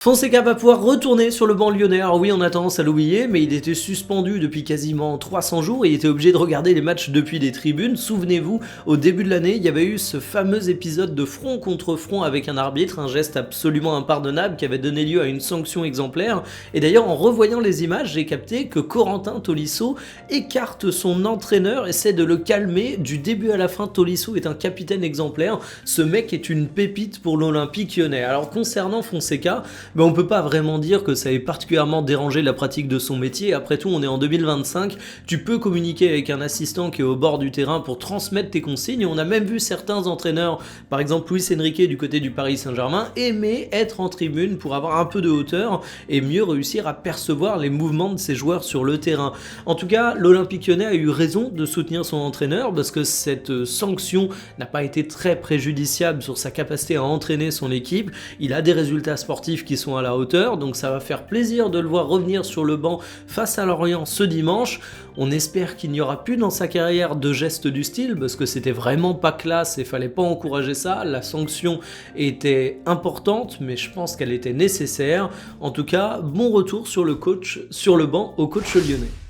Fonseca va pouvoir retourner sur le banc lyonnais. Alors oui, on a tendance à l'oublier, mais il était suspendu depuis quasiment 300 jours et il était obligé de regarder les matchs depuis les tribunes. Souvenez-vous, au début de l'année, il y avait eu ce fameux épisode de front contre front avec un arbitre, un geste absolument impardonnable qui avait donné lieu à une sanction exemplaire. Et d'ailleurs, en revoyant les images, j'ai capté que Corentin Tolisso écarte son entraîneur, essaie de le calmer. Du début à la fin, Tolisso est un capitaine exemplaire. Ce mec est une pépite pour l'Olympique lyonnais. Alors concernant Fonseca, mais on peut pas vraiment dire que ça ait particulièrement dérangé la pratique de son métier. Après tout, on est en 2025, tu peux communiquer avec un assistant qui est au bord du terrain pour transmettre tes consignes. On a même vu certains entraîneurs, par exemple Luis Enrique du côté du Paris Saint-Germain, aimer être en tribune pour avoir un peu de hauteur et mieux réussir à percevoir les mouvements de ses joueurs sur le terrain. En tout cas, l'Olympique lyonnais a eu raison de soutenir son entraîneur parce que cette sanction n'a pas été très préjudiciable sur sa capacité à entraîner son équipe. Il a des résultats sportifs qui sont à la hauteur, donc ça va faire plaisir de le voir revenir sur le banc face à Lorient ce dimanche. On espère qu'il n'y aura plus dans sa carrière de gestes du style, parce que c'était vraiment pas classe et fallait pas encourager ça. La sanction était importante, mais je pense qu'elle était nécessaire. En tout cas, bon retour sur le banc au coach lyonnais.